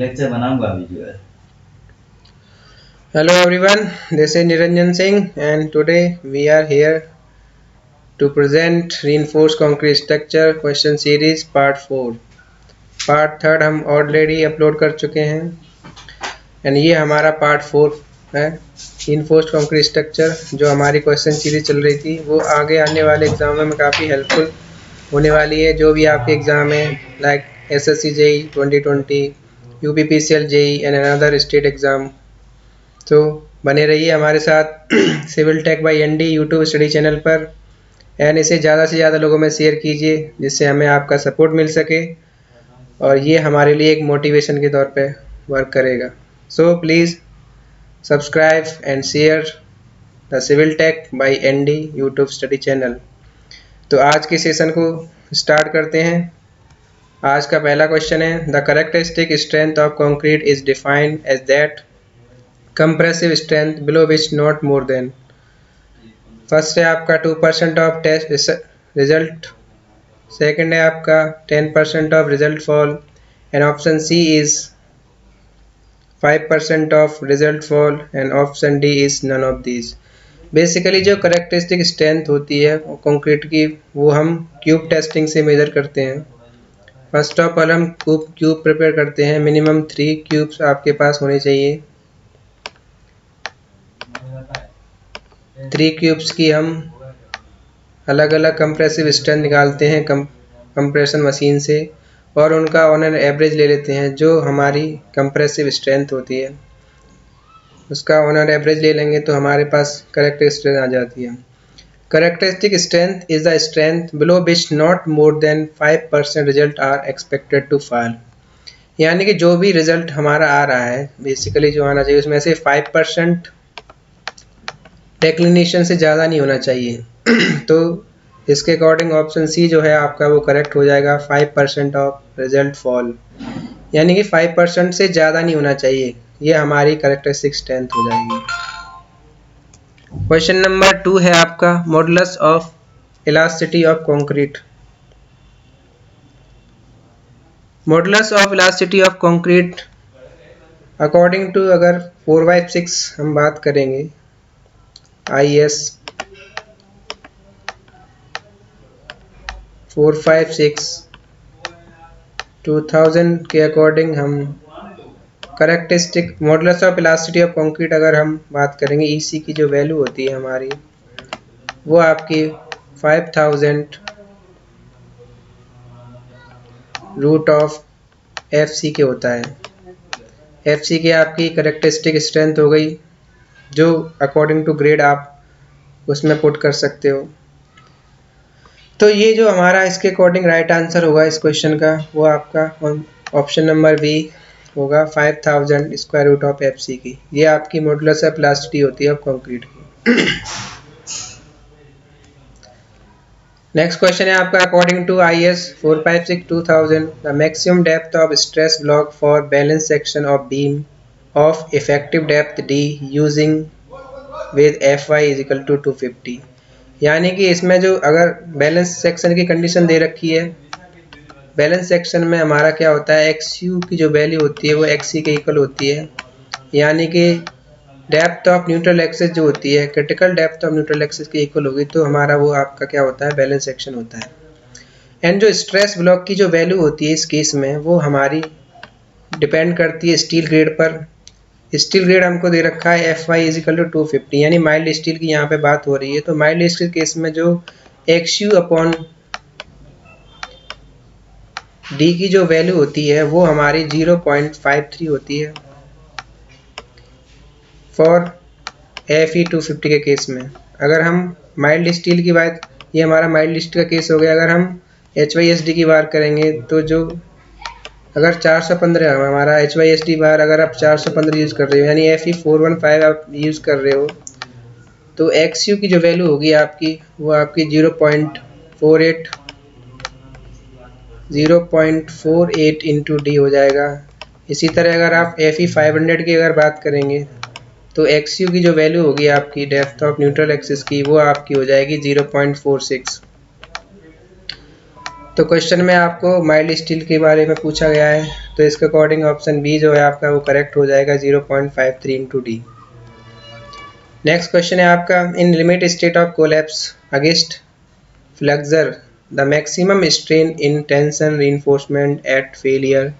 Lecture बनाऊंगा अभी जो है। Hello everyone, this is Niranjan Singh and today we are here to present reinforced concrete structure question series part 4. Part 3 हम already upload कर चुके हैं एंड ये हमारा पार्ट 4 है। reinforced concrete structure जो हमारी क्वेश्चन सीरीज चल रही थी वो आगे आने वाले एग्जामों में काफ़ी हेल्पफुल होने वाली है। जो भी आपके एग्जाम है like SSC JEE 2020, UPPCL JEE and another state exam, तो बने रहिए हमारे साथ civil tech by ND YouTube study channel पर एंड इसे ज़्यादा से ज़्यादा लोगों में शेयर कीजिए जिससे हमें आपका सपोर्ट मिल सके और ये हमारे लिए एक मोटिवेशन के तौर पे वर्क करेगा। So please subscribe and share the civil tech by ND YouTube study channel. तो आज के सेशन को स्टार्ट करते हैं। आज का पहला क्वेश्चन है, the characteristic strength of concrete is defined as that compressive strength below which not more than। First है आपका 2% ऑफ टेस्ट रिजल्ट, सेकंड है आपका 10% of result fall and option C is 5% of result fall and option D is none of these. Basically जो characteristic strength होती है concrete की वो हम क्यूब टेस्टिंग से मेजर करते हैं। फर्स्ट ऑफ ऑल हम क्यूब प्रिपेयर करते हैं, मिनिमम 3 क्यूब्स आपके पास होने चाहिए। 3 क्यूब्स की हम अलग अलग कंप्रेसिव स्ट्रेंथ निकालते हैं कंप्रेशन मशीन से और उनका ऑन एन एवरेज ले लेते हैं। जो हमारी कंप्रेसिव स्ट्रेंथ होती है उसका ऑन एन एवरेज ले लेंगे तो हमारे पास करेक्टरिस्टिक स्ट्रेंथ आ जाती है। Characteristic strength is the strength below which not more than 5% result are expected to fall. यानी कि जो भी रिजल्ट हमारा आ रहा है बेसिकली जो आना चाहिए उसमें से 5% डिक्लिनेशन से ज़्यादा नहीं होना चाहिए तो इसके अकॉर्डिंग ऑप्शन सी जो है आपका वो करेक्ट हो जाएगा, 5% ऑफ रिजल्ट फॉल, यानी कि 5% से ज़्यादा नहीं होना चाहिए। ये हमारी करेक्टरिस्टिक स्ट्रेंथ हो जाएगी। क्वेश्चन नंबर 2 है आपका, modulus of elasticity of concrete. Modulus of elasticity of concrete according to अगर 4/6 हम बात करेंगे IS 456 2000 के अकॉर्डिंग हम characteristic modulus of elasticity of concrete अगर हम बात करेंगे EC की जो वैल्यू होती है हमारी वो आपकी 5000 रूट ऑफ FC के होता है। FC की आपकी करेक्टरिस्टिक स्ट्रेंथ हो गई जो अकॉर्डिंग टू ग्रेड आप उसमें पुट कर सकते हो। तो ये जो हमारा इसके अकॉर्डिंग राइट आंसर होगा इस क्वेश्चन का वो आपका ऑप्शन नंबर बी होगा, 5000 स्क्वायर रूट ऑफ FC की। ये आपकी मॉडुलस ऑफ इलास्टिसिटी होती है ऑफ कंक्रीट की। नेक्स्ट क्वेश्चन है आपका, according to IS 456 2000 the maximum depth of stress block for balance section of beam of effective depth D using with Fy is equal to 250। यानी कि इसमें जो अगर बैलेंस सेक्शन की कंडीशन दे रखी है, बैलेंस सेक्शन में हमारा क्या होता है XU की जो वैल्यू होती है वो XC के इक्वल होती है, यानी कि डेप्थ ऑफ न्यूट्रल एक्सिस जो होती है critical depth of neutral axis के इक्वल होगी, तो हमारा वो आपका क्या होता है बैलेंस सेक्शन होता है। एंड जो स्ट्रेस ब्लॉक की जो वैल्यू होती है इस केस में वो हमारी डिपेंड करती है स्टील ग्रेड पर। स्टील ग्रेड हमको दे रखा है Fy इज इक्वल टू 250, यानी माइल्ड स्टील की यहाँ पे बात हो रही है। तो माइल्ड स्टील केस में जो XU अपॉन D की जो वैल्यू होती है वो हमारी 0.53 होती है फॉर Fe 250 के केस में। अगर हम माइल्ड स्टील की बात, ये हमारा माइल्ड स्टील का केस हो गया। अगर हम HYSD की बात करेंगे तो जो अगर 415 हमारा HYSD बार अगर आप 415 यूज़ कर रहे हो यानी Fe 415 आप यूज़ कर रहे हो तो XU की जो वैल्यू होगी आपकी वो आपकी 0.48 इंटू D हो जाएगा। इसी तरह अगर आप Fe 500 की अगर बात करेंगे तो XU की जो वैल्यू होगी आपकी डेप्थ ऑफ न्यूट्रल एक्सिस की वो आपकी हो जाएगी 0.46। तो क्वेश्चन में आपको माइल्ड स्टील के बारे में पूछा गया है, तो तो इसके अकॉर्डिंग ऑप्शन बी जो है आपका वो करेक्ट हो जाएगा 0.53 इंटू डी। नेक्स्ट क्वेश्चन है आपका, in limit state of collapse against flexure the maximum strain in tension reinforcement at failure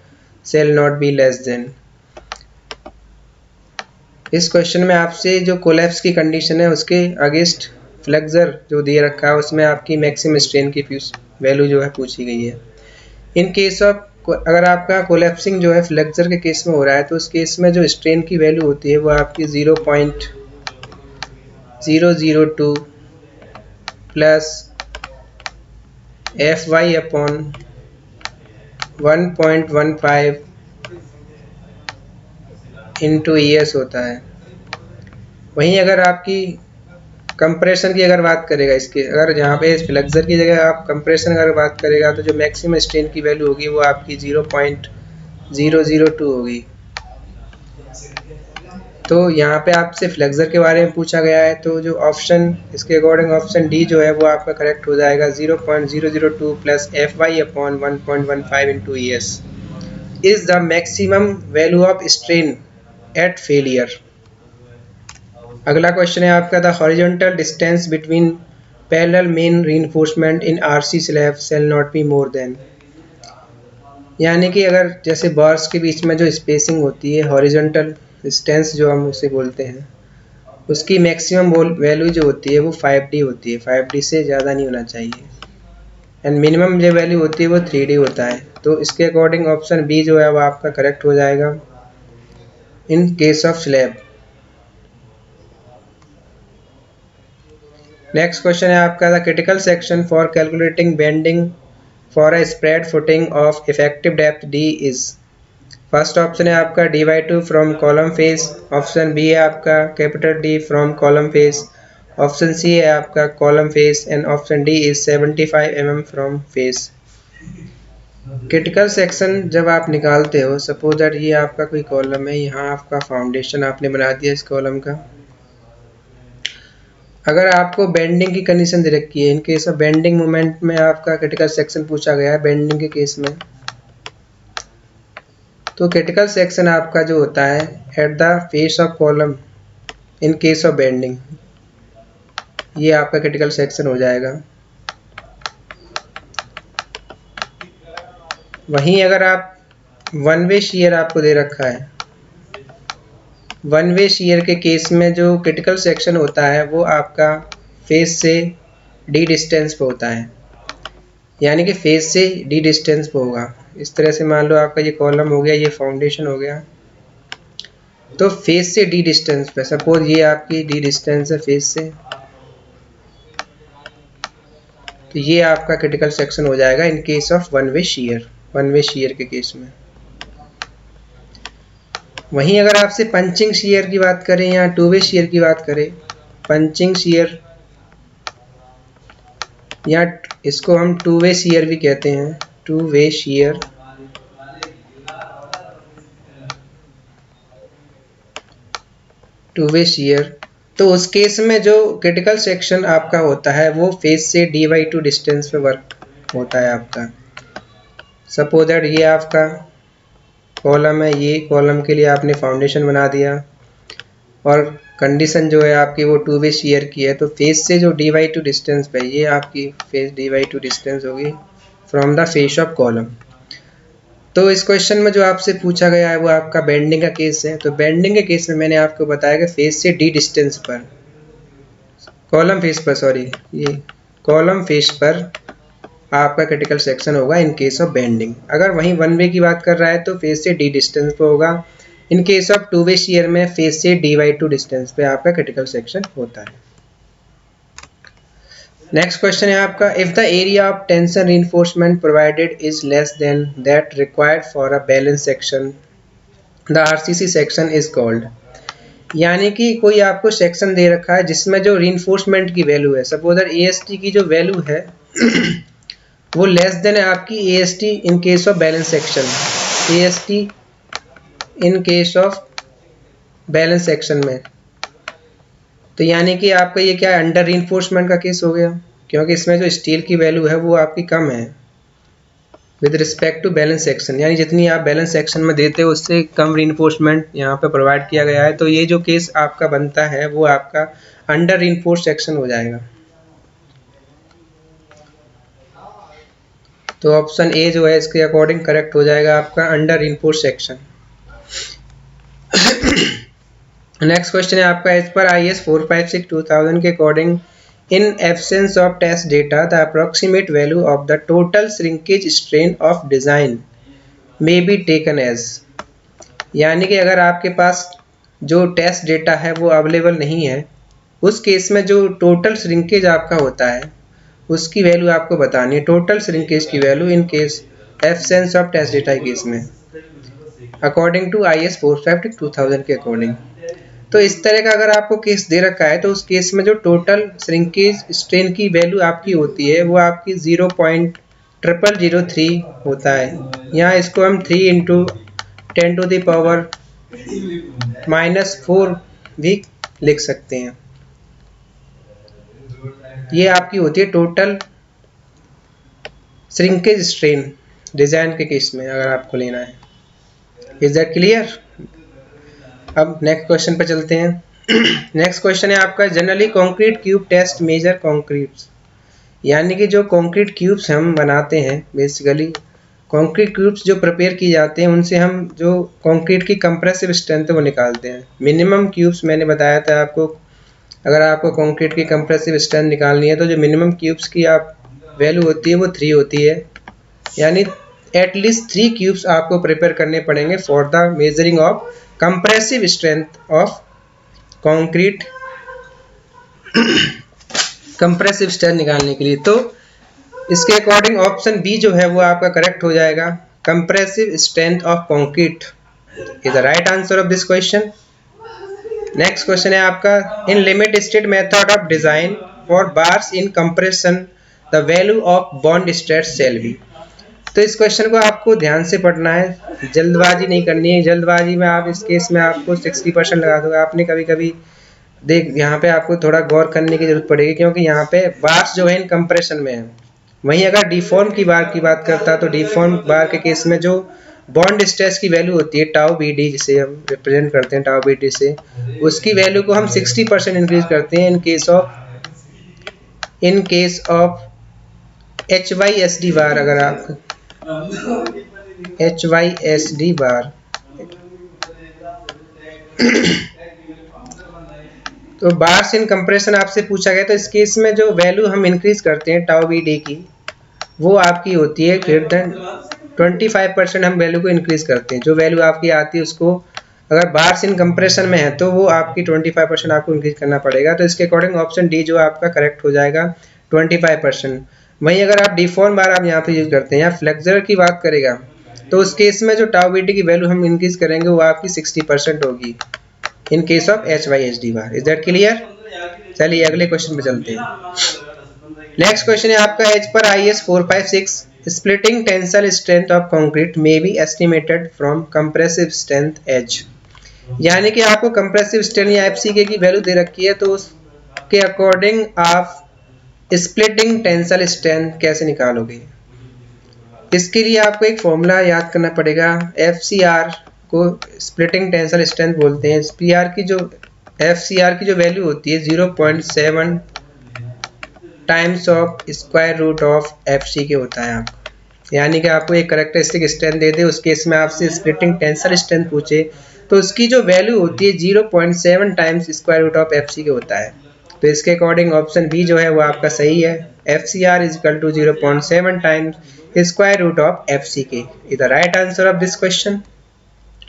shall not be less than. इस क्वेश्चन में आपसे जो कोलैप्स की कंडीशन है उसके अगेंस्ट फ्लेक्सर जो दिए रखा है उसमें आपकी मैक्सिमम स्ट्रेन की वैल्यू जो है पूछी गई है। इन केस ऑफ, अगर आपका कोलैप्सिंग जो है फ्लेक्सर के केस में हो रहा है तो उस केस में जो स्ट्रेन की वैल्यू होती है वो आपकी 0.002 plus Fy upon 1.15 into ES होता है। वहीं अगर आपकी कंप्रेशन की अगर बात करेगा, इसके अगर यहाँ पे फ्लेक्सर की जगह आप कंप्रेशन अगर बात करेगा तो जो मैक्सिमम स्ट्रेन की वैल्यू होगी वो आपकी 0.002 होगी। तो यहाँ पे आपसे फ्लेक्सर के बारे में पूछा गया है तो जो ऑप्शन इसके अकॉर्डिंग ऑप्शन डी जो है वो आपका करेक्ट हो जाएगा 0.002 plus Fy upon 1.15 into ES is the maximum value of strain at failure. अगला क्वेश्चन है आपका, the horizontal distance between parallel main reinforcement in RC slab shall not be more than. यानी कि अगर जैसे बार्स के बीच में जो स्पेसिंग होती है हॉरिजॉन्टल डिस्टेंस जो हम उसे बोलते हैं उसकी मैक्सिमम वैल्यू जो होती है वो 5D होती है, 5D से ज़्यादा नहीं होना चाहिए। एंड मिनिमम जो वैल्यू होती है वो 3D होता है। तो इसके अकॉर्डिंग ऑप्शन बी जो है वो आपका करेक्ट हो जाएगा in case of slab. Next question है आपका, the critical section for calculating bending for a spread footing of effective depth D is. First option है आपका dy2 from column face, option B है आपका capital D from column face, option C है आपका column face and option D is 75 mm from face. Critical section जब आप निकालते हो, सपोज दैट ये आपका कोई कॉलम है, यहाँ आपका फाउंडेशन आपने बना दिया इस कॉलम का। अगर आपको बेंडिंग की कंडीशन दे रखी है, इन केस ऑफ बेंडिंग मोमेंट में आपका क्रिटिकल सेक्शन पूछा गया है बेंडिंग के केस में, तो क्रिटिकल सेक्शन आपका जो होता है at the face of column in case of bending, ये आपका क्रिटिकल सेक्शन हो जाएगा। वहीं अगर आप वन वे शियर आपको दे रखा है, वन वे शियर के केस में जो क्रिटिकल सेक्शन होता है वो आपका फेस से डी डिस्टेंस पे होता है, यानी कि फेस से डी डिस्टेंस पे होगा। इस तरह से मान लो आपका ये कॉलम हो गया, ये फाउंडेशन हो गया, तो फेस से डी डिस्टेंस पे, सपोज ये आपकी डी डिस्टेंस है फेस से, तो ये आपका क्रिटिकल सेक्शन हो जाएगा in case of one way shear, one way shear के केस में। वहीं अगर आपसे पंचिंग शियर की बात करें या टू वे शियर की बात करें, पंचिंग शियर या इसको हम टू वे शियर भी कहते हैं, two way shear, two way shear, तो उस केस में जो क्रिटिकल सेक्शन आपका होता है वो फेस से dy2 डिस्टेंस पे वर्क होता है आपका। सपोज दैट ये आपका कॉलम है, ये कॉलम के लिए आपने फाउंडेशन बना दिया और कंडीशन जो है आपकी वो टू वे शियर की है, तो फेस से जो dy2 डिस्टेंस पे, ये आपकी फेस dy2 डिस्टेंस होगी from the face of column. तो इस क्वेश्चन में जो आपसे पूछा गया है वो आपका बेंडिंग का केस है। तो बेंडिंग के केस में मैंने आपको बताया कि फेस से डी डिस्टेंस पर, कॉलम फेस पर, सॉरी, ये कॉलम फेस पर आपका क्रिटिकल सेक्शन होगा इन केस ऑफ बेंडिंग। अगर वहीं वन वे की बात कर रहा है तो फेस से डी डिस्टेंस पे होगा। इन case of two way shear में फेस से dy2 डिस्टेंस पे आपका क्रिटिकल सेक्शन होता है। नेक्स्ट क्वेश्चन है आपका, if the area of tension reinforcement provided is less than that required for a balance section the RCC section is called. यानी कि कोई आपको सेक्शन दे रखा है जिसमें जो रीइंफोर्समेंट की वैल्यू है, सपोज AST की जो वैल्यू है वो लेस देन है आपकी AST in case of balance section, AST in case of balance section में, तो यानी कि आपका ये क्या है, अंडर रीइंफोर्समेंट का केस हो गया, क्योंकि इसमें जो स्टील की वैल्यू है वो आपकी कम है। With respect to balance section, यानी जितनी आप बैलेंस सेक्शन में देते हो उससे कम रीइंफोर्समेंट यहाँ पे प्रोवाइड किया गया है, तो ये जो केस आपका बनता है वो आपका अंडर रीइंफोर्स्ड सेक्शन हो जाएगा। तो ऑप्शन ए जो है इसके अकॉर्डिंग करेक्ट हो जाएगा आपका under reinforced section. Next question है आपका, एज पर IS 456-2000 के according in absence of test data the approximate value of the total shrinkage strain of design may be taken as, यानी कि अगर आपके पास जो टेस्ट डेटा है वो अवेलेबल नहीं है, उस केस में जो टोटल श्रिंकेज आपका होता है उसकी वैल्यू आपको बतानी है, टोटल श्रिंकेज की value in case absence of test data case में अकॉर्डिंग टू IS 456-2000 के अकॉर्डिंग। तो इस तरह का अगर आपको केस दे रखा है तो उस केस में जो टोटल श्रिंकेज स्ट्रेन की वैल्यू आपकी होती है वो आपकी 0.0003 होता है। यहाँ इसको हम 3 × 10⁻⁻⁴ भी लिख सकते हैं। ये आपकी होती है टोटल श्रिंकेज स्ट्रेन डिजाइन के केस में अगर आपको लेना है। Is that clear? अब नेक्स्ट क्वेश्चन पे चलते हैं। नेक्स्ट क्वेश्चन है आपका, generally concrete cube test measure concretes, यानी कि जो कंक्रीट क्यूब्स हम बनाते हैं, बेसिकली कंक्रीट क्यूब्स जो प्रिपेयर की जाते हैं उनसे हम जो कंक्रीट की कंप्रेसिव स्ट्रेंथ है वो निकालते हैं। मिनिमम क्यूब्स मैंने बताया था आपको, अगर आपको कंक्रीट की कंप्रेसिव स्ट्रेंथ निकालनी है तो जो मिनिमम क्यूब्स की आप वैल्यू होती है वो 3 होती है, यानी एटलीस्ट 3 क्यूब्स आपको प्रिपेयर करने पड़ेंगे for the measuring of compressive strength of concrete compressive strength निकालने के लिए। तो इसके अकॉर्डिंग ऑप्शन बी जो है वो आपका करेक्ट हो जाएगा, compressive strength of concrete is the right answer of this question. Next question है आपका, in limit state method of design for bars in compression the value of bond stress shall be. तो इस question को आपको ध्यान से पढ़ना है, जल्दबाजी नहीं करनी है। जल्दबाजी में आप इस केस में आपको 60% लगा दोगे। आपने कभी कभी देख, यहाँ पे आपको थोड़ा गौर करने की जरूरत पड़ेगी, क्योंकि यहाँ पे बार्स जो है इन कंप्रेशन में है। वहीं अगर डिफॉर्म की बार की बात करता तो डिफॉर्म बार के केस में जो बॉन्ड स्ट्रेस की वैल्यू होती है टाउ बी डी, जिसे हम रिप्रेजेंट करते हैं टाउ बी डी से, उसकी वैल्यू को हम 60% इंक्रीज करते हैं इन केस ऑफ HYSD बार। अगर आप HYSD बार तो बार्स इन कंप्रेशन आपसे पूछा गया, तो इस केस में जो वैल्यू हम इंक्रीज करते हैं टाउ बी डी की वो आपकी होती है ग्रेटर देन 25% हम वैल्यू को इंक्रीज करते हैं। जो वैल्यू आपकी आती है उसको अगर बार्स इन कंप्रेशन में है तो वो आपकी 25% आपको इंक्रीज करना पड़ेगा। तो इसके अकॉर्डिंग ऑप्शन डी जो आपका करेक्ट हो जाएगा 25%। वहीं अगर आप डिफॉर्म बार आप यहाँ पे यूज करते हैं या फ्लेक्सर की बात करेगा तो उस केस में जो टाउ बी डी की वैल्यू हम इंक्रीज करेंगे वो आपकी 60% होगी इन case of HYSD bar. Is that clear? चलिए अगले क्वेश्चन पे चलते हैं। नेक्स्ट क्वेश्चन है आपका, एज पर IS 456 splitting tensile strength of concrete may be estimated from compressive strength H, यानी कि आपको कंप्रेसिव स्ट्रेंथ या FCK की वैल्यू दे रखी है, तो उसके अकॉर्डिंग आप स्प्लिटिंग टेंसाइल स्ट्रेंथ कैसे निकालोगे। इसके लिए आपको एक फॉर्मूला याद करना पड़ेगा। FCR को स्प्लिटिंग टेंसाइल स्ट्रेंथ बोलते हैं। FCR की जो वैल्यू होती है 0.7 times of square root of FCK होता है आपका, यानी कि आपको एक कैरेक्टरिस्टिक स्ट्रेंथ दे दे, उस केस में आपसे स्प्लिटिंग टेंसाइल स्ट्रेंथ पूछे तो उसकी जो वैल्यू होती है 0.7 times square root of FCK होता है। तो इसके अकॉर्डिंग ऑप्शन बी जो है वो आपका सही है, FCR is equal to 0.7 times square root of FCK is the right answer of this question.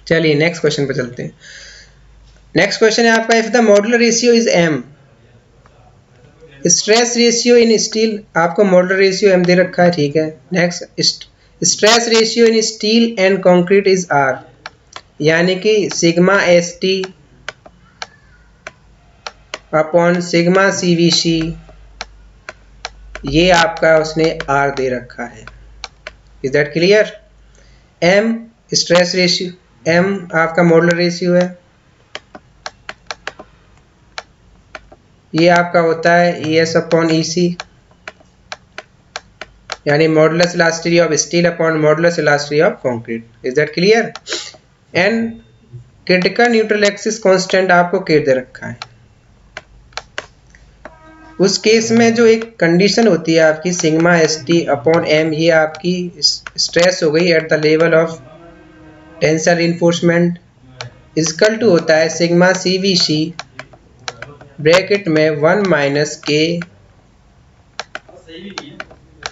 चलिए नेक्स्ट क्वेश्चन पे चलते हैं। नेक्स्ट क्वेश्चन है आपका, if the modular ratio is M, stress ratio in steel, आपको मॉडुलर रेशियो M दे रखा है, ठीक है। Next, stress ratio in steel and concrete is R, यानी कि sigma ST upon sigma CVC, ये आपका उसने R दे रखा है। Is that clear? M stress ratio, M आपका मॉडुलर रेशियो है, ये आपका होता है ES अपॉन EC, यानी modulus elasticity of steel upon modulus elasticity of concrete. Is that clear? And critical neutral axis constant आपको के दे रखा है। उस केस में जो एक कंडीशन होती है आपकी sigma S T upon M, ये आपकी स्ट्रेस हो गई at the level of tensile reinforcement, equal to होता है sigma C V C bracket में 1 माइनस के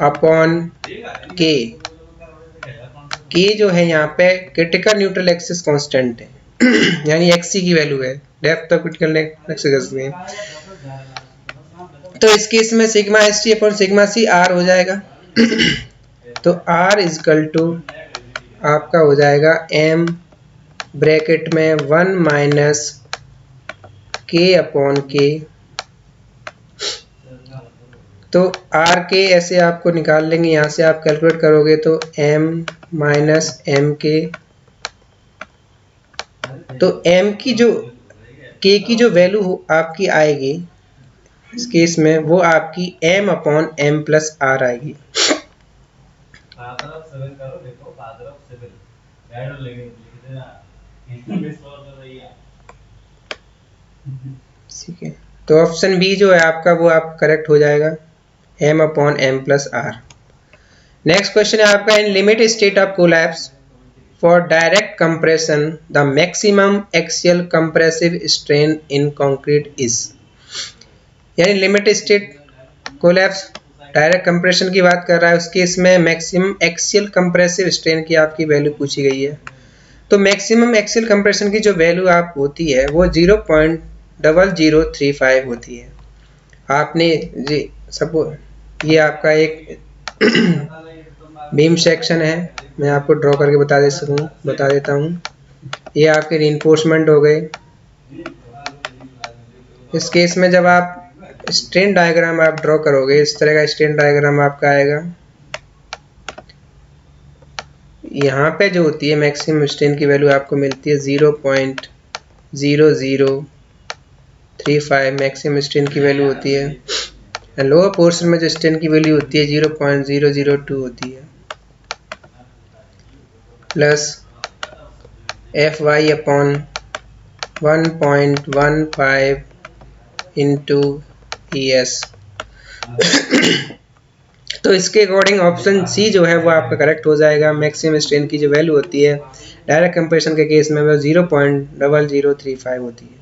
अपॉन के। के जो है यहाँ पे क्रिटिकल न्यूट्रल एक्सिस कांस्टेंट है यानी एक्सी की वैल्यू है, डेप्थ ऑफ क्रिटिकल एक्सिस में। तो इस केस में sigma S T upon sigma C R हो जाएगा तो आर इजकल टू आपका हो जाएगा एम ब्रैकेट में 1 माइनस के अपॉन के। तो आर के ऐसे आपको निकाल लेंगे, यहाँ से आप कैलकुलेट करोगे तो एम माइनस एम के। तो एम की जो के की जो वैल्यू आपकी आएगी इस केस में वो आपकी m upon M plus R आएगी। ठीक है, तो ऑप्शन बी जो है आपका वो आप करेक्ट हो जाएगा, m upon M plus R. Next question है आपका, in limit state of collapse for direct compression the maximum axial compressive strain in concrete is. यानी limit state collapse direct compression की बात कर रहा है, उस केस में मैक्सिमम एक्सियल कंप्रेसिव स्ट्रेन की आपकी वैल्यू पूछी गई है। तो मैक्सिमम एक्सियल कंप्रेशन की जो वैल्यू आप होती है वो 0.0035 होती है। आपने जी सपोज ये आपका एक बीम सेक्शन है, मैं आपको ड्रॉ करके बता देता हूँ। ये आपके रीइंफोर्समेंट हो गए। इस केस में जब आप स्ट्रेन डायग्राम आप ड्रॉ करोगे, इस तरह का स्ट्रेन डायग्राम आपका आएगा। यहाँ पे जो होती है मैक्सिमम स्ट्रेन की वैल्यू आपको मिलती है 0.0035 मैक्सिमम स्ट्रेन की वैल्यू होती है। लोअर पोर्शन में जो स्ट्रेन की वैल्यू होती है 0.002 होती है, plus F Y upon 1.15 into E S. तो इसके अकॉर्डिंग ऑप्शन सी जो है वो आपका करेक्ट हो जाएगा। मैक्सिमम स्ट्रेन की जो वैल्यू होती है डायरेक्ट कंप्रेशन के केस में वो 0.0035 होती है।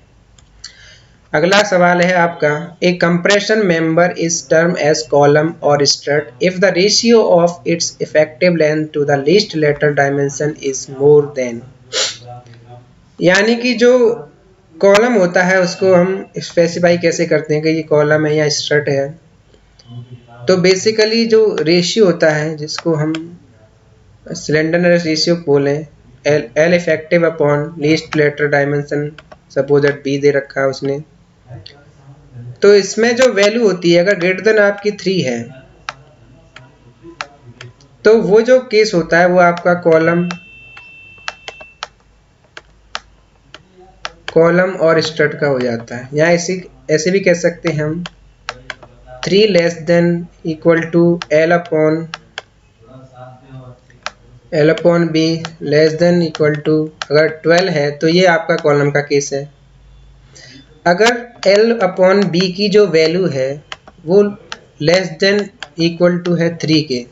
अगला सवाल है आपका, a compression member is term as column और strut if the ratio of its effective length to the least lateral dimension is more than. यानी कि जो कॉलम होता है उसको हम स्पेसिफाई कैसे करते हैं कि ये कॉलम है या स्ट्रट है। तो बेसिकली जो रेशियो होता है जिसको हम स्लेंडरनेस रेशियो बोलें, L effective upon least lateral dimension, suppose that B दे रखा है उसने। तो इसमें जो वैल्यू होती है अगर ग्रेटर देन आपकी 3 है तो वो जो केस होता है वो आपका कॉलम और स्ट्रट का हो जाता है। या ऐसे भी कह सकते हैं हम 3 less than equal to L upon B less than equal to, अगर 12 है तो ये आपका कॉलम का केस है। अगर एल अपॉन बी की जो वैल्यू है वो लेस देन इक्वल टू है 3 के,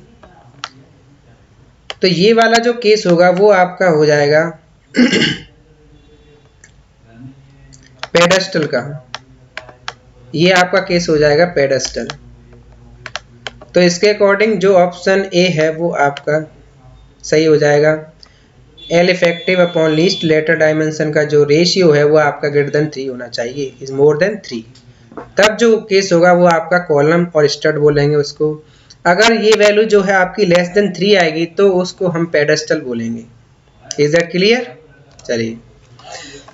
तो ये वाला जो केस होगा वो आपका हो जाएगा पेडेस्टल का। ये आपका केस हो जाएगा पेडेस्टल। तो इसके अकॉर्डिंग जो ऑप्शन ए है वो आपका सही हो जाएगा। L effective upon least lateral dimension का जो रेशियो है वो आपका ग्रेटर देन 3 होना चाहिए, इज मोर देन 3। तब जो केस होगा वो आपका कॉलम और स्टड बोलेंगे उसको। अगर ये वैल्यू जो है आपकी लेस देन 3 आएगी तो उसको हम पेडेस्टल बोलेंगे। Is that clear? चलिए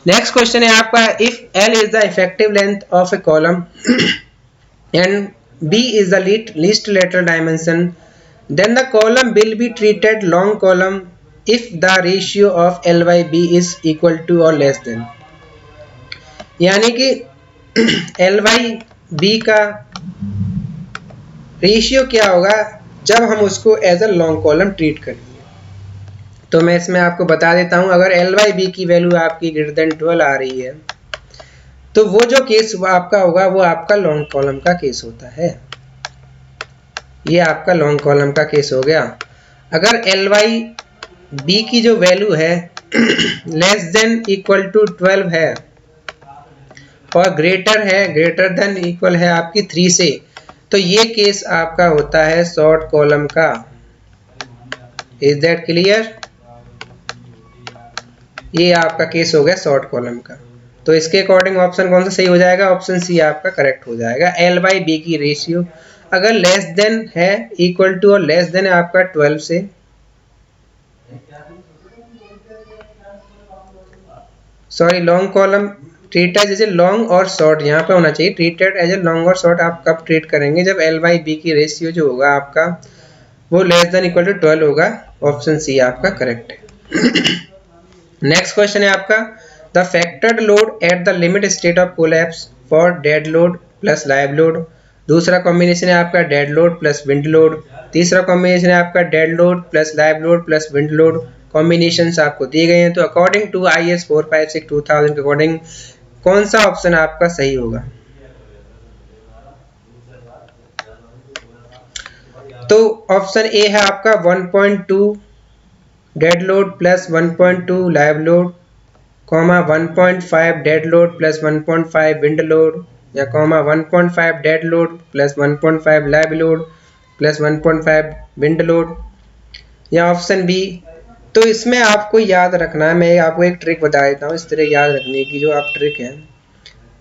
नेक्स्ट क्वेश्चन है आपका, if L is the effective length of a column and B is the least lateral dimension, then the column will be treated long column if the ratio of L by B is equal to or less than। यानी कि L by B का ratio क्या होगा जब हम उसको as a long column treat करेंगे। तो मैं इसमें आपको बता देता हूं, अगर L/B की वैल्यू आपकी ग्रेटर देन 12 आ रही है तो वो जो केस आपका होगा वो आपका लॉन्ग कॉलम का केस होता है। ये आपका लॉन्ग कॉलम का केस हो गया। अगर L/B की जो वैल्यू है लेस देन इक्वल टू 12 है और ग्रेटर देन इक्वल है आपकी 3 से, तो ये केस आपका होता है शॉर्ट कॉलम का। Is that clear? ये आपका केस हो गया शॉर्ट कॉलम का। तो इसके अकॉर्डिंग ऑप्शन कौन सा सही हो जाएगा? ऑप्शन सी आपका करेक्ट हो जाएगा। L/B की रेशियो अगर लेस देन है, इक्वल टू और लेस देन है आपका 12 से, sorry long column treated as a long और शॉर्ट यहाँ पे होना चाहिए। ट्रीटेड एज ए लॉन्ग और शॉर्ट आप कब ट्रीट करेंगे? जब L/B की रेशियो जो होगा आपका वो लेस देन इक्वल टू 12 होगा। ऑप्शन सी आपका करेक्ट है। नेक्स्ट क्वेश्चन है आपका, the factored load at the limit state of collapse for dead load plus live load. दूसरा कॉम्बिनेशन है आपका dead load plus wind load. तीसरा कॉम्बिनेशन है आपका dead load plus live load plus wind load. Combinations आपको दिए गए हैं। तो अकॉर्डिंग टू IS 456 2000 के अकॉर्डिंग कौन सा ऑप्शन आपका सही होगा? तो ऑप्शन ए है आपका 1.2 dead load plus 1.2 live load, comma 1.5 dead load plus 1.5 wind load, या comma 1.5 dead load plus 1.5 live load plus 1.5 wind load, या ऑप्शन बी। तो इसमें आपको याद रखना है, मैं आपको एक ट्रिक बता देता हूँ इस तरह याद रखने की। जो आप ट्रिक है,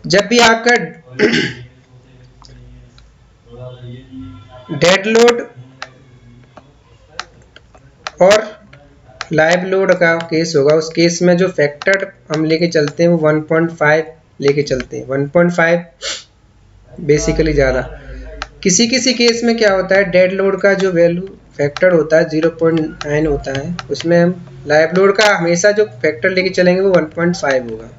जब भी आपका डेड लोड और लाइव लोड का केस होगा, उस केस में जो फैक्टर हम लेके चलते हैं वो 1.5 लेके चलते हैं। 1.5 बेसिकली ज़्यादा। किसी किसी केस में क्या होता है, डेड लोड का जो वैल्यू फैक्टर होता है 0.9 होता है, उसमें हम लाइव लोड का हमेशा जो फैक्टर लेके चलेंगे वो 1.5 होगा।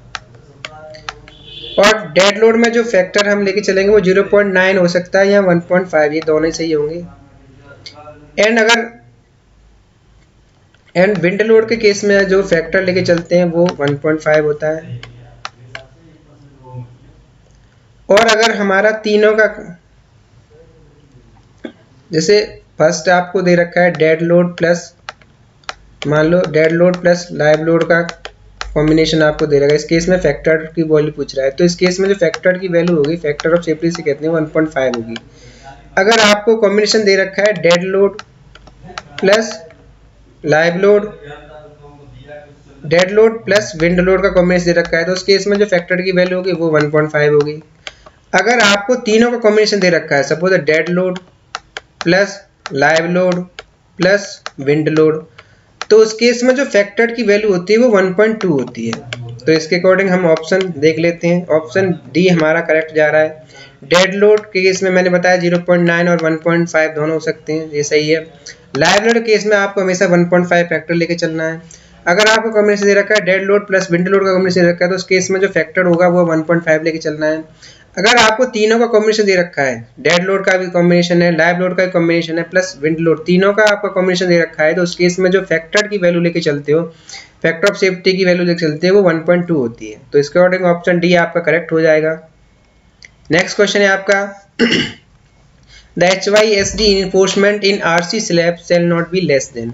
और डेड लोड में जो फैक्टर हम लेके चलेंगे वो 0.9 हो सकता है या 1.5, ये दोनों ही सही होंगे। एंड विंड लोड के केस में जो फैक्टर लेके चलते हैं वो 1.5 होता है। और अगर हमारा तीनों का, जैसे फर्स्ट आपको दे रखा है डेड लोड प्लस, मान लो dead load plus live load का कॉम्बिनेशन आपको दे रखा है, इस केस में फैक्टर की वैल्यू पूछ रहा है, तो इस केस में जो फैक्टर की वैल्यू होगी, फैक्टर ऑफ सेफ्टी से कहते हैं, 1.5 होगी। अगर आपको कॉम्बिनेशन दे रखा है dead load plus live load, dead load plus wind load का कॉम्बिनेशन दे रखा है, तो उस केस में जो फैक्टर की वैल्यू होगी वो 1.5 होगी। अगर आपको तीनों का कॉम्बिनेशन दे रखा है, suppose dead load plus live load plus wind load, तो उस केस में जो फैक्टर की वैल्यू होती है वो 1.2 होती है। तो इसके अकॉर्डिंग हम ऑप्शन देख लेते हैं। ऑप्शन डी हमारा करेक्ट जा रहा है। डेड लोड के केस में मैंने बताया 0.9 और 1.5 दोनों हो सकते हैं, ये सही है। लाइव लोड केस में आपको हमेशा 1.5 फैक्टर लेके चलना है। अगर आपको कॉम्बिनेशन दे रखा है dead load plus wind load का कॉम्बिनेशन दे रखा है, तो उस केस में जो फैक्टर होगा वो 1.5 लेके चलना है। अगर आपको तीनों का कॉम्बिनेशन दे रखा है, डेड लोड का भी कॉम्बिनेशन है, लाइव लोड का भी कॉम्बिनेशन है, प्लस विंड लोड, तीनों का आपका कॉम्बिनेशन दे रखा है, तो उस केस में जो फैक्टर की वैल्यू लेके चलते हो, फैक्टर ऑफ सेफ्टी की वैल्यू लेके चलते हो, वो 1.2 होती है। तो इसके अकॉर्डिंग ऑप्शन डी आपका करेक्ट हो जाएगा। नेक्स्ट क्वेश्चन है आपका, the HYSD enforcement in RC slab shall not be less then,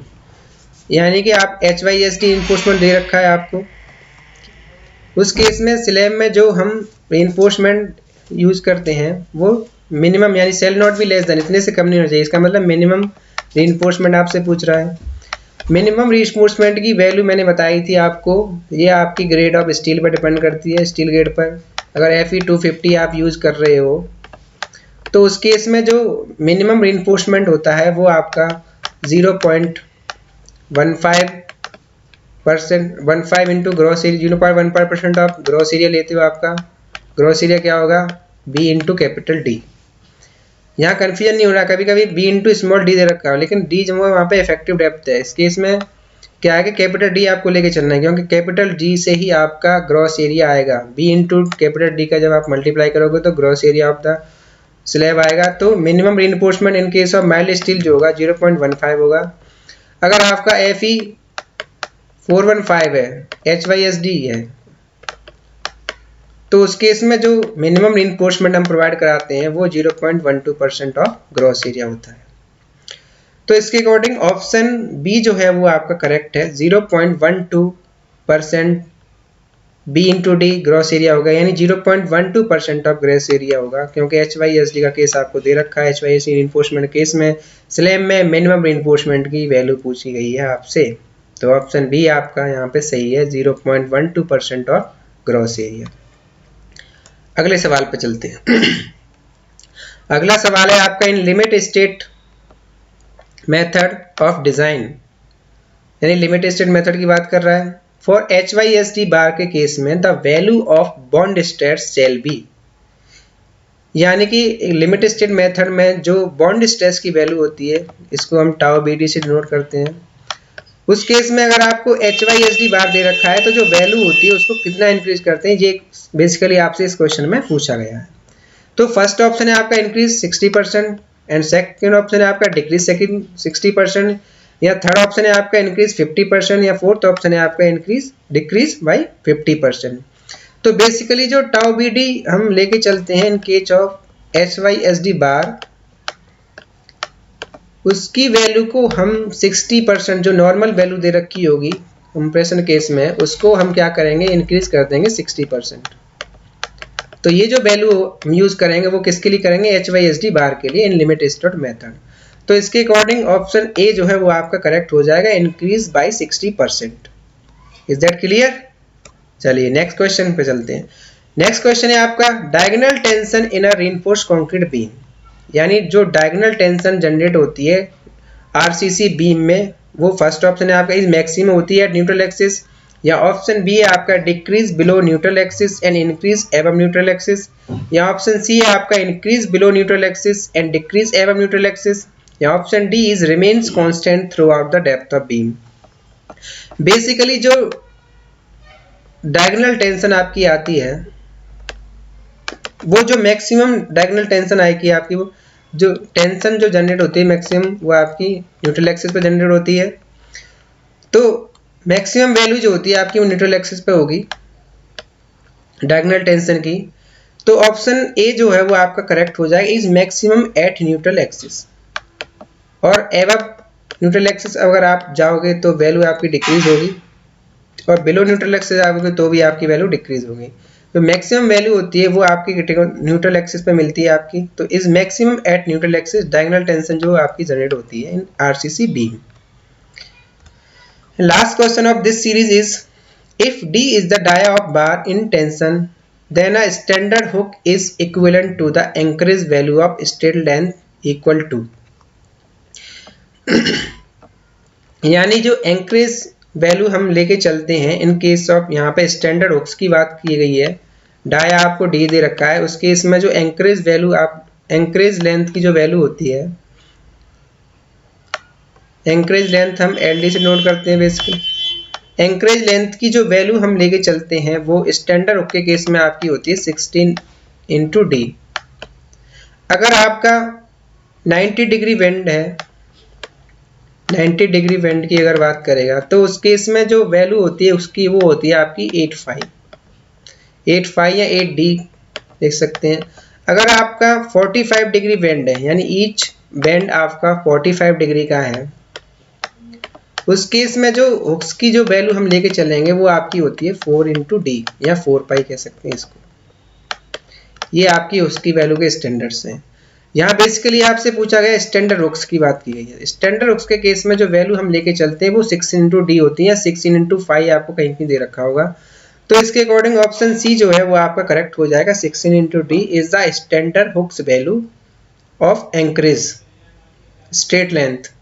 यानी कि आप HYSD इन्फोर्समेंट दे रखा है आपको, उस केस में स्लैब में जो हम इन्फोर्समेंट यूज करते हैं वो मिनिमम, यानी shall not be less than, इतने से कम नहीं होना चाहिए। इसका मतलब मिनिमम रीइंफोर्समेंट आपसे पूछ रहा है। मिनिमम रीइंफोर्समेंट की वैल्यू मैंने बताई थी आपको, ये आपकी ग्रेड ऑफ स्टील पर डिपेंड करती है, स्टील ग्रेड पर। अगर FE 250 आप यूज कर रहे हो तो उस केस में जो मिनिमम रीइंफोर्समेंट होता है वो आपका 0.15% into gross area, 0.15% of gross area लेते हो। आपका ग्रॉस एरिया क्या होगा? B into capital D। यहाँ कन्फ्यूजन नहीं हो रहा, कभी कभी B इंटू स्मॉल d दे रखा है, लेकिन D जो है वहाँ पे इफेक्टिव डेप्थ है। इस केस में क्या है कि कैपिटल D आपको लेके चलना है, क्योंकि कैपिटल D से ही आपका ग्रॉस एरिया आएगा। B इंटू कैपिटल D का जब आप मल्टीप्लाई करोगे तो gross area of the slab आएगा, तो minimum reinforcement in case of mild steel जो होगा 0.15 होगा। अगर आपका FE 415 है, HYSD है, तो उस केस में जो मिनिमम रीइंफोर्समेंट हम प्रोवाइड कराते हैं वो 0.12% ऑफ ग्रॉस एरिया होता है। तो इसके अकॉर्डिंग ऑप्शन बी जो है वो आपका करेक्ट है, 0.12% B into D gross area होगा, यानी 0.12% ऑफ ग्रॉस एरिया होगा, क्योंकि HYSD का केस आपको दे रखा है। HYSD रीइंफोर्समेंट केस में स्लैब में मिनिमम रीइंफोर्समेंट की वैल्यू पूछी गई है आपसे, तो ऑप्शन बी आपका यहाँ पे सही है, 0.12% ऑफ ग्रॉस एरिया। अगले सवाल पे चलते हैं। अगला सवाल है आपका, in limit state method of design, यानी लिमिट स्टेट मेथड की बात कर रहा है। फॉर HYSD बार के केस में the value of bond stress shall be, यानी कि लिमिट स्टेट मेथड में जो बॉन्ड स्ट्रेस की वैल्यू होती है, इसको हम टाउ BD से डिनोट करते हैं। उस केस में अगर आपको HYSD बार दे रखा है तो जो वैल्यू होती है उसको कितना इंक्रीज करते हैं, ये बेसिकली आपसे इस क्वेश्चन में पूछा गया है। तो फर्स्ट ऑप्शन है आपका इंक्रीज 60% एंड सेकंड ऑप्शन है आपका डिक्रीज 60%, या थर्ड ऑप्शन है आपका इंक्रीज 50%, या फोर्थ ऑप्शन है आपका इंक्रीज डिक्रीज बाय 50%। तो बेसिकली जो टाउ BD हम लेके चलते हैं इन केस ऑफ HYSD बार, उसकी वैल्यू को हम 60%, जो नॉर्मल वैल्यू दे रखी होगी कंप्रेशन केस में, उसको हम क्या करेंगे, इंक्रीज कर देंगे 60%। तो ये जो वैल्यू हम यूज करेंगे वो किसके लिए करेंगे, HYSD बार के लिए इन लिमिट स्टेट मेथड। तो इसके अकॉर्डिंग ऑप्शन ए जो है वो आपका करेक्ट हो जाएगा, increase by 60%। Is that clear? चलिए नेक्स्ट क्वेश्चन पे चलते हैं। नेक्स्ट क्वेश्चन है आपका, diagonal tension in a reinforced concrete beam, यानी जो डायगोनल टेंशन जनरेट होती है RCC बीम में, वो फर्स्ट ऑप्शन है आपका इज मैक्सिमम होती है एट न्यूट्रल एक्सिस, या ऑप्शन बी है आपका decrease below neutral axis and increase above neutral axis, या ऑप्शन सी है आपका increase below neutral axis and decrease above neutral axis, या option D is remains constant throughout the depth of beam. Basically जो diagonal tension आपकी आती है, वो जो मैक्सिमम डायगोनल टेंशन आएगी आपकी, वो जो टेंशन जो जनरेट होती है मैक्सिमम, वो आपकी न्यूट्रल एक्सिस पे जनरेट होती है। तो मैक्सिमम वैल्यू जो होती है आपकी वो न्यूट्रल एक्सिस पे होगी डायगोनल टेंशन की। तो ऑप्शन ए जो है वो आपका करेक्ट हो जाएगा, is maximum at neutral axis, और एबव न्यूट्रल एक्सिस अगर आप जाओगे तो वैल्यू आपकी डिक्रीज होगी, और बिलो न्यूट्रल एक्सिस आओगे तो भी आपकी वैल्यू डिक्रीज होगी। तो मैक्सिमम वैल्यू होती है वो आपकी न्यूट्रल एक्सिस पे मिलती है आपकी, तो is maximum at neutral axis diagonal tension जो आपकी जनरेट होती है in RCC beam. Last question of this series is, if D is the dia of bar in tension, then a standard hook is equivalent to the anchorage value of straight length equal to, यानी जो encourage value हम लेके चलते हैं इन case of, यहाँ पे standard hooks की बात की गई है, डाया आपको डी दे रखा है, उस केस में जो एंकरेज वैल्यू आप एंकरेज लेंथ की जो वैल्यू होती है, एंकरेज लेंथ हम LD से नोट करते हैं। बेसिकली एंकरेज लेंथ की जो वैल्यू हम लेके चलते हैं वो स्टैंडर्ड हुक के केस में आपकी होती है 16 इंटू डी। अगर आपका 90 डिग्री बेंड है, 90 डिग्री बेंड की अगर बात करेगा तो उस केस में जो वैल्यू होती है उसकी वो होती है आपकी 85 या 8D देख सकते हैं। अगर आपका 45 डिग्री बेंड है, यानी ईच बेंड आपका 45 डिग्री का है, उस केस में जो हुक्स की जो वैल्यू हम लेके चलेंगे वो आपकी होती है 4 इंटू डी, या 4 पाई कह सकते हैं इसको। ये आपकी उसकी वैल्यू के स्टैंडर्ड्स हैं। यहाँ बेसिकली आपसे पूछा गया स्टैंडर्ड हुक्स की बात की गई है। स्टैंडर्ड हुक्स के केस में जो वैल्यू हम लेके चलते हैं वो 6 इंटू डी होती है, या 16 इंटू 5 आपको कहीं भी दे रखा होगा। तो इसके अकॉर्डिंग ऑप्शन सी जो है वो आपका करेक्ट हो जाएगा, 16 into D is the standard hooks value of anchorage straight length.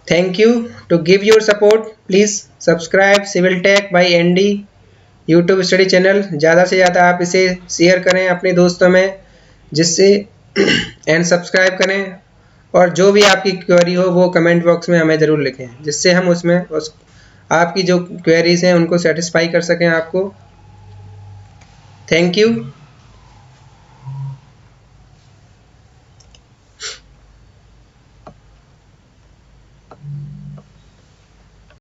Thank you. To give your support, please subscribe Civil Tech by ND YouTube study channel. ज़्यादा से ज़्यादा आप इसे शेयर करें अपने दोस्तों में, जिससे एंड सब्सक्राइब करें, और जो भी आपकी क्वेरी हो वो कमेंट बॉक्स में हमें ज़रूर लिखें, जिससे हम उसमें आपकी जो क्वेरीज हैं उनको सेटिस्फाई कर सकें आपको। Thank you.